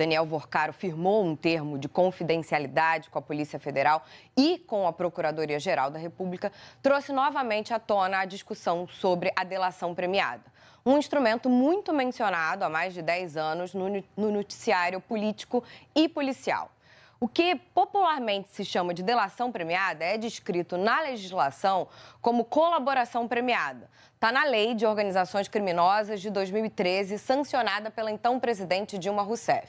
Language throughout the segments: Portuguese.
Daniel Worcaro firmou um termo de confidencialidade com a Polícia Federal e com a Procuradoria-Geral da República, trouxe novamente à tona a discussão sobre a delação premiada. Um instrumento muito mencionado há mais de 10 anos no noticiário político e policial. O que popularmente se chama de delação premiada é descrito na legislação como colaboração premiada. Está na Lei de Organizações Criminosas de 2013, sancionada pela então presidente Dilma Rousseff.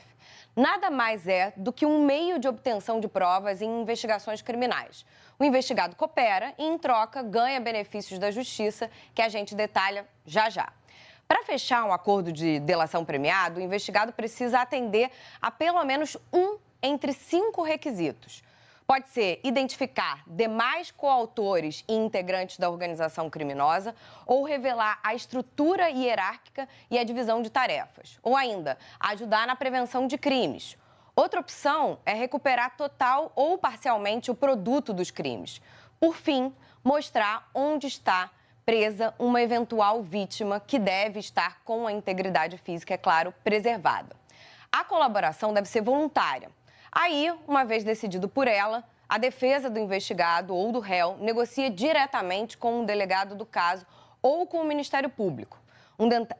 Nada mais é do que um meio de obtenção de provas em investigações criminais. O investigado coopera e, em troca, ganha benefícios da justiça, que a gente detalha já já. Para fechar um acordo de delação premiada, o investigado precisa atender a pelo menos um entre 5 requisitos. Pode ser identificar demais coautores e integrantes da organização criminosa ou revelar a estrutura hierárquica e a divisão de tarefas. Ou ainda, ajudar na prevenção de crimes. Outra opção é recuperar total ou parcialmente o produto dos crimes. Por fim, mostrar onde está presa uma eventual vítima que deve estar com a integridade física, é claro, preservada. A colaboração deve ser voluntária. Aí, uma vez decidido por ela, a defesa do investigado ou do réu negocia diretamente com o delegado do caso ou com o Ministério Público.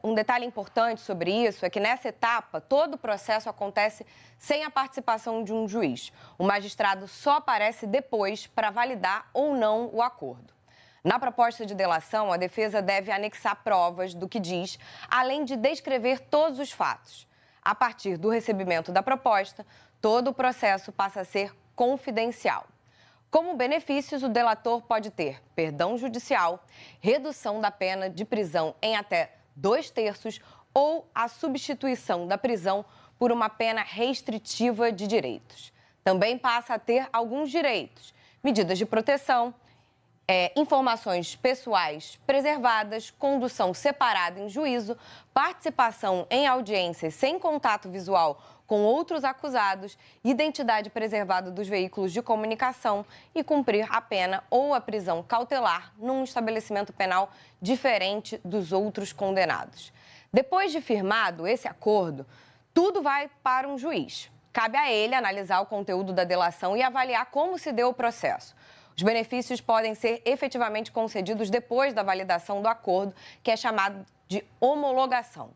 Um detalhe importante sobre isso é que nessa etapa, todo o processo acontece sem a participação de um juiz. O magistrado só aparece depois para validar ou não o acordo. Na proposta de delação, a defesa deve anexar provas do que diz, além de descrever todos os fatos. A partir do recebimento da proposta, todo o processo passa a ser confidencial. Como benefícios, o delator pode ter perdão judicial, redução da pena de prisão em até 2/3 ou a substituição da prisão por uma pena restritiva de direitos. Também passa a ter alguns direitos, medidas de proteção, informações pessoais preservadas, condução separada em juízo, participação em audiências sem contato visual com outros acusados, identidade preservada dos veículos de comunicação e cumprir a pena ou a prisão cautelar num estabelecimento penal diferente dos outros condenados. Depois de firmado esse acordo, tudo vai para um juiz. Cabe a ele analisar o conteúdo da delação e avaliar como se deu o processo. Os benefícios podem ser efetivamente concedidos depois da validação do acordo, que é chamado de homologação.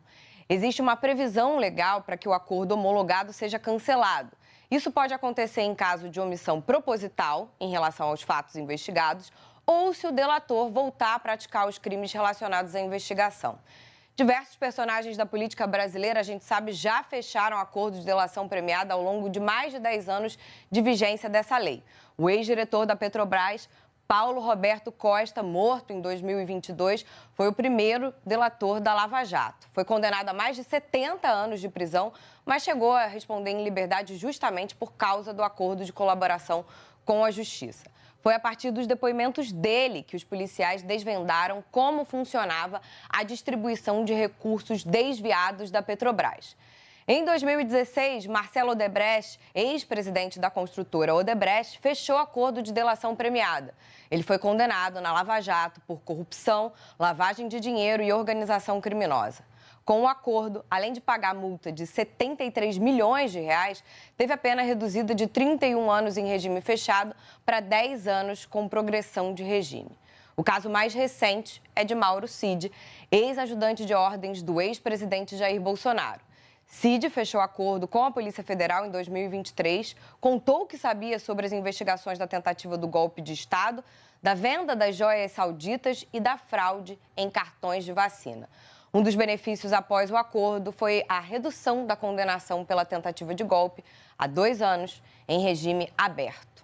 Existe uma previsão legal para que o acordo homologado seja cancelado. Isso pode acontecer em caso de omissão proposital em relação aos fatos investigados ou se o delator voltar a praticar os crimes relacionados à investigação. Diversos personagens da política brasileira, a gente sabe, já fecharam acordos de delação premiada ao longo de mais de 10 anos de vigência dessa lei. O ex-diretor da Petrobras, Paulo Roberto Costa, morto em 2022, foi o primeiro delator da Lava Jato. Foi condenado a mais de 70 anos de prisão, mas chegou a responder em liberdade justamente por causa do acordo de colaboração com a Justiça. Foi a partir dos depoimentos dele que os policiais desvendaram como funcionava a distribuição de recursos desviados da Petrobras. Em 2016, Marcelo Odebrecht, ex-presidente da construtora Odebrecht, fechou acordo de delação premiada. Ele foi condenado na Lava Jato por corrupção, lavagem de dinheiro e organização criminosa. Com o acordo, além de pagar multa de 73 milhões de reais, teve a pena reduzida de 31 anos em regime fechado para 10 anos com progressão de regime. O caso mais recente é de Mauro Cid, ex-ajudante de ordens do ex-presidente Jair Bolsonaro. Cid fechou acordo com a Polícia Federal em 2023, contou o que sabia sobre as investigações da tentativa do golpe de Estado, da venda das joias sauditas e da fraude em cartões de vacina. Um dos benefícios após o acordo foi a redução da condenação pela tentativa de golpe a 2 anos em regime aberto.